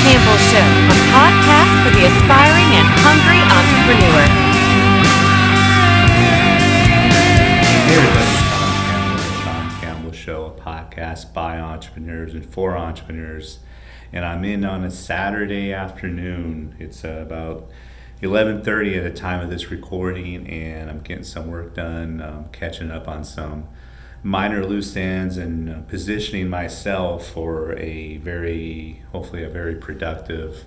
Campbell Show, a podcast for the aspiring and hungry entrepreneur. Hey everybody, Sean Campbell Show, a podcast by entrepreneurs and for entrepreneurs. And I'm in on a Saturday afternoon. It's about 11:30 at the time of this recording, and I'm getting some work done, catching up on some minor loose ends and positioning myself for hopefully a very productive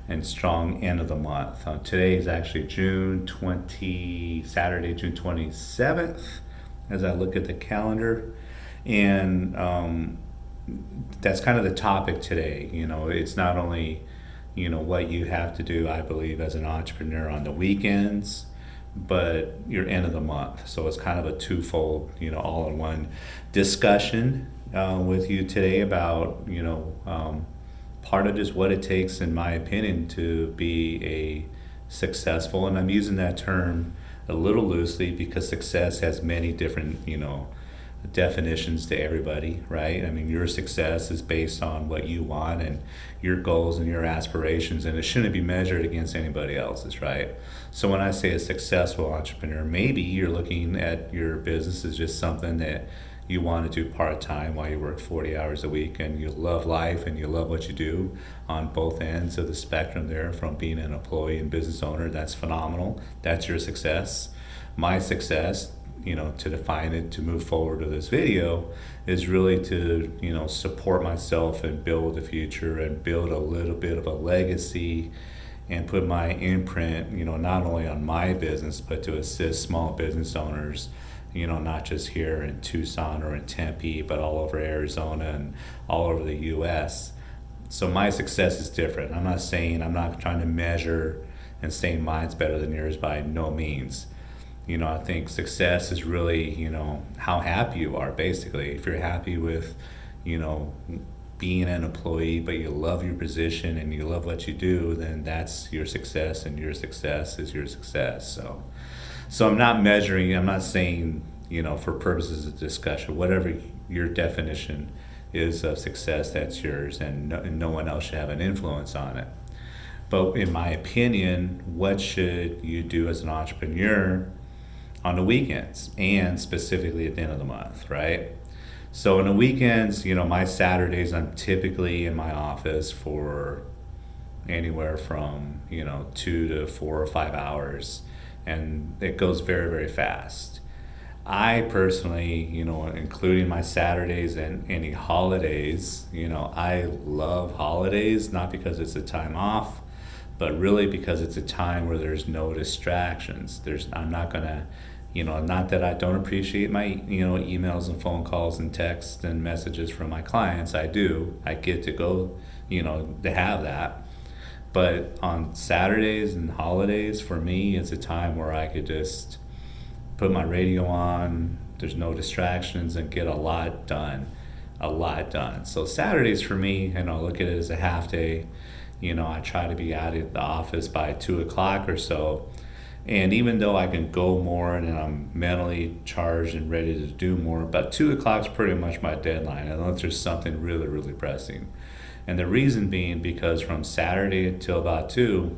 and strong end of the month. Today is actually Saturday, June 27th, as I look at the calendar. And that's kind of the topic today. It's not only, what you have to do, I believe, as an entrepreneur on the weekends, but your end of the month. So it's kind of a twofold, all-in-one discussion with you today about, part of just what it takes, in my opinion, to be a successful, and I'm using that term a little loosely because success has many different, definitions to everybody, right? I mean, your success is based on what you want and your goals and your aspirations, and it shouldn't be measured against anybody else's, right? So when I say a successful entrepreneur, maybe you're looking at your business as just something that you want to do part-time while you work 40 hours a week, and you love life and you love what you do on both ends of the spectrum there, from being an employee and business owner. That's phenomenal. That's your success. My success, to define it, to move forward with this video, is really to, support myself and build the future and build a little bit of a legacy and put my imprint, not only on my business, but to assist small business owners, not just here in Tucson or in Tempe, but all over Arizona and all over the US. So my success is different. I'm not trying to measure and saying mine's better than yours, by no means. I think success is really, how happy you are, basically. If you're happy with, being an employee, but you love your position and you love what you do, then that's your success, and your success is your success. So I'm not saying, for purposes of discussion, whatever your definition is of success, that's yours, and no one else should have an influence on it. But in my opinion, what should you do as an entrepreneur on the weekends, and specifically at the end of the month, right? So on the weekends, my Saturdays, I'm typically in my office for anywhere from, 2 to 4 or 5 hours, and it goes very, very fast. I personally, including my Saturdays and any holidays, I love holidays, not because it's a time off, but really because it's a time where there's no distractions. I'm not gonna, not that I don't appreciate my, emails and phone calls and texts and messages from my clients. I do. I get to go, to have that. But on Saturdays and holidays, for me, it's a time where I could just put my radio on, there's no distractions, and get a lot done. So Saturdays for me, look at it as a half day. I try to be out at the office by 2 o'clock or so. And even though I can go more and I'm mentally charged and ready to do more, but 2 o'clock is pretty much my deadline, unless there's something really, really pressing. And the reason being because from Saturday until about 2,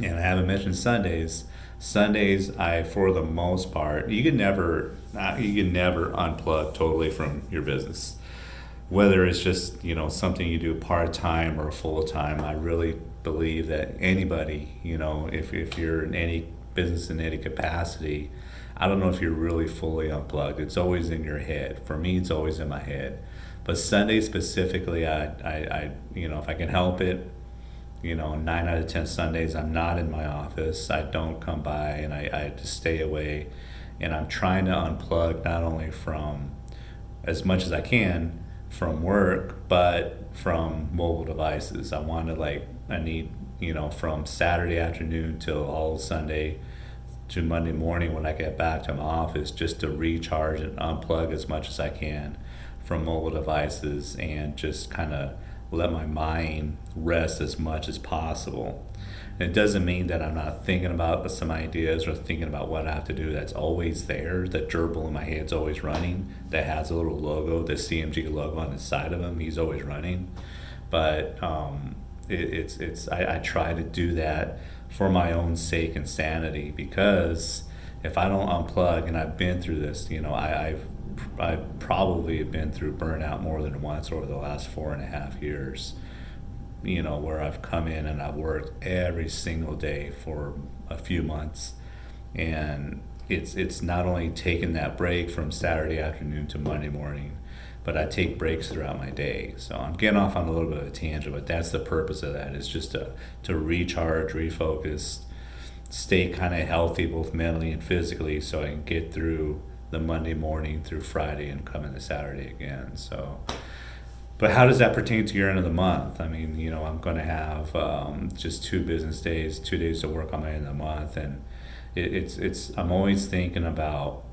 and I haven't mentioned Sundays, I, for the most part, you can never unplug totally from your business. Whether it's just, something you do part-time or full-time, I really believe that anybody, if you're in any business in any capacity, I don't know if you're really fully unplugged. It's always in your head. For me, it's always in my head. But Sunday specifically, I if I can help it, 9 out of 10 Sundays, I'm not in my office. I don't come by, and I just stay away. And I'm trying to unplug not only from, as much as I can, from work, but from mobile devices. I need, from Saturday afternoon till all Sunday to Monday morning when I get back to my office, just to recharge and unplug as much as I can from mobile devices, and just kind of let my mind rest as much as possible. And it doesn't mean that I'm not thinking about some ideas or thinking about what I have to do. That's always there. The gerbil in my head's always running. That has a little logo, the CMG logo on the side of him. He's always running. But I try to do that for my own sake and sanity, because if I don't unplug, and I've been through this, I've probably been through burnout more than once over the last 4.5 years, where I've come in and I've worked every single day for a few months, and it's not only taking that break from Saturday afternoon to Monday morning, but I take breaks throughout my day. So I'm getting off on a little bit of a tangent, but that's the purpose of that, is just to recharge, refocus, stay kind of healthy both mentally and physically, so I can get through the Monday morning through Friday and come into Saturday again. So, but how does that pertain to your end of the month? I mean, I'm going to have just 2 business days, 2 days to work on my end of the month, and I'm always thinking about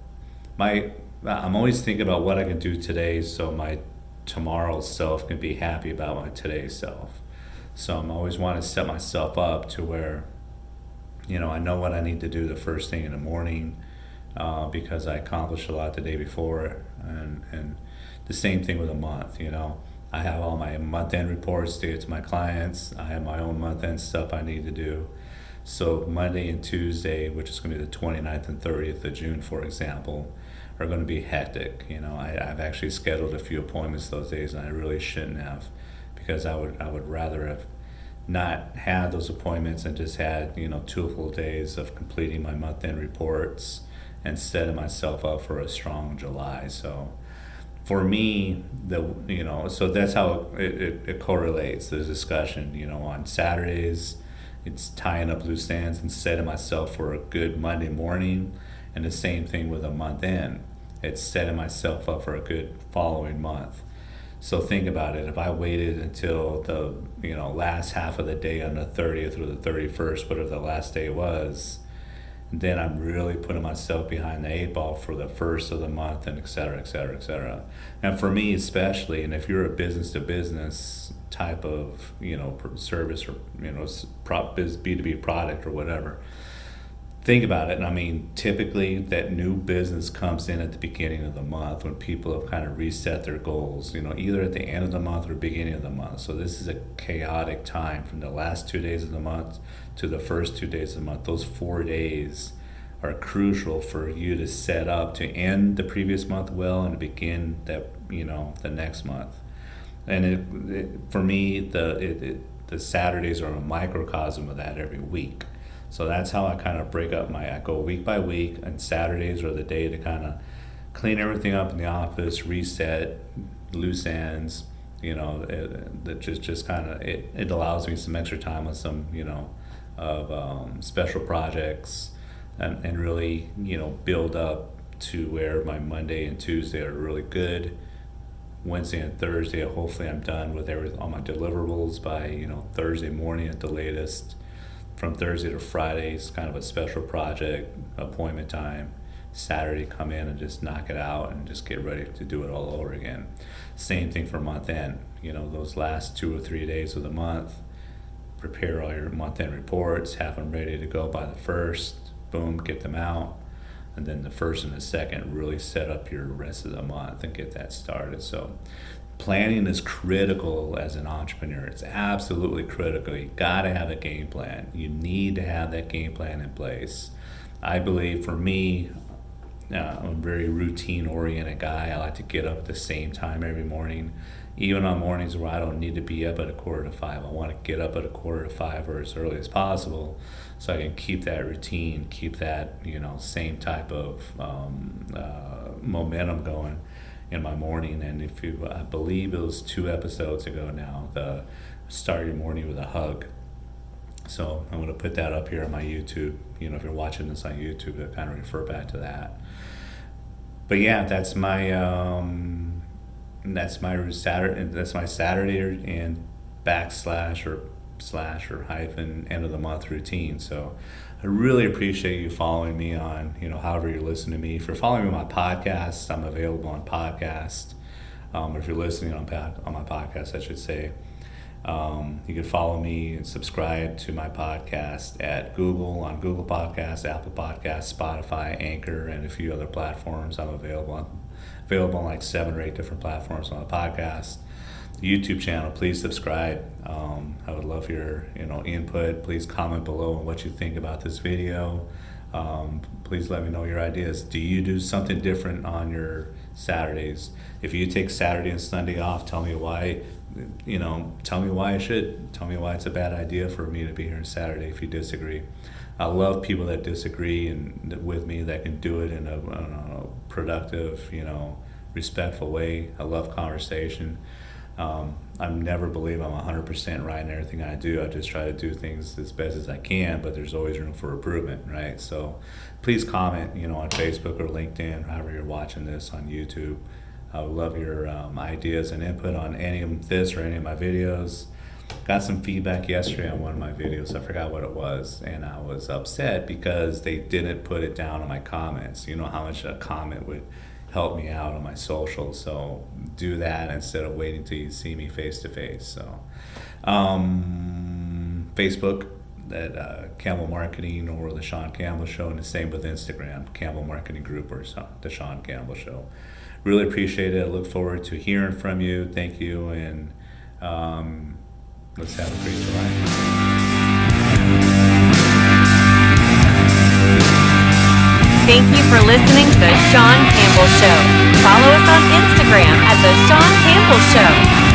what I can do today, so my tomorrow's self can be happy about my today's self. So I'm always want to set myself up to where, I know what I need to do the first thing in the morning, because I accomplished a lot the day before, and the same thing with a month. I have all my month-end reports to get to my clients. I have my own month-end stuff I need to do. So Monday and Tuesday, which is going to be the 29th and 30th of June, for example, are going to be hectic. I've actually scheduled a few appointments those days, and I really shouldn't have, because I would rather have not had those appointments and just had 2 full days of completing my month-end reports and setting myself up for a strong July. So for me, so that's how it correlates, the discussion. On Saturdays, it's tying up loose ends and setting myself for a good Monday morning, and the same thing with a month end. It's setting myself up for a good following month. So think about it. If I waited until the last half of the day on the 30th or the 31st, whatever the last day was, then I'm really putting myself behind the 8 ball for the first of the month, and et cetera, et cetera, et cetera. And for me especially, and if you're a business to business type of service, or B2B product or whatever, think about it. And I mean, typically that new business comes in at the beginning of the month, when people have kind of reset their goals, either at the end of the month or beginning of the month. So this is a chaotic time from the last 2 days of the month to the first 2 days of the month. Those 4 days are crucial for you to set up to end the previous month well and to begin that, the next month. And for me, the Saturdays are a microcosm of that every week. So that's how I kind of break up I go week by week, and Saturdays are the day to kind of clean everything up in the office, reset, loose ends, that just kind of, it allows me some extra time on some, of special projects, and really, build up to where my Monday and Tuesday are really good. Wednesday and Thursday, hopefully I'm done with all my deliverables by, Thursday morning at the latest. From Thursday to Friday is kind of a special project, appointment time. Saturday, come in and just knock it out and just get ready to do it all over again. Same thing for month end. Those last 2 or 3 days of the month, prepare all your month end reports, have them ready to go by the 1st, boom, get them out. And then the 1st and the 2nd, really set up your rest of the month and get that started. So planning is critical as an entrepreneur. It's absolutely critical. You got to have a game plan. You need to have that game plan in place. I believe, for me, I'm a very routine-oriented guy. I like to get up at the same time every morning, even on mornings where I don't need to be up at 4:45. I want to get up at 4:45 or as early as possible, so I can keep that routine, keep that same type of momentum going in my morning. And I believe it was 2 episodes ago now, the Start Your Morning with a Hug. So I'm going to put that up here on my YouTube. If you're watching this on YouTube, to kind of refer back to that. But yeah, that's my Saturday. That's my Saturday and / hyphen end of the month routine. So I really appreciate you following me on, however you're listening to me. If you're following me on my podcast, I'm available on podcast. If you're listening on my podcast, I should say, you can follow me and subscribe to my podcast at on Google Podcasts, Apple Podcasts, Spotify, Anchor, and a few other platforms. I'm available on like 7 or 8 different platforms on the podcast. YouTube channel, please subscribe. I would love your input. Please comment below on what you think about this video. Please let me know your ideas. Do you do something different on your Saturdays? If you take Saturday and Sunday off, tell me why. Tell me why I should. Tell me why it's a bad idea for me to be here on Saturday if you disagree. I love people that disagree and with me that can do it in a productive, respectful way. I love conversation. I never believe I'm 100% right in everything I do. I just try to do things as best as I can, but there's always room for improvement, right? So please comment, on Facebook or LinkedIn, however you're watching this on YouTube. I would love your ideas and input on any of this or any of my videos. Got some feedback yesterday on one of my videos. I forgot what it was, and I was upset because they didn't put it down in my comments. You know how much a comment would help me out on my socials, so do that instead of waiting till you see me face to face. So Facebook at Campbell Marketing or the Sean Campbell Show, and the same with Instagram, Campbell Marketing Group or the Sean Campbell Show. Really appreciate it. I look forward to hearing from you. Thank you, and let's have a great July. Thank you for listening to The Sean Campbell Show. Follow us on Instagram at The Sean Campbell Show.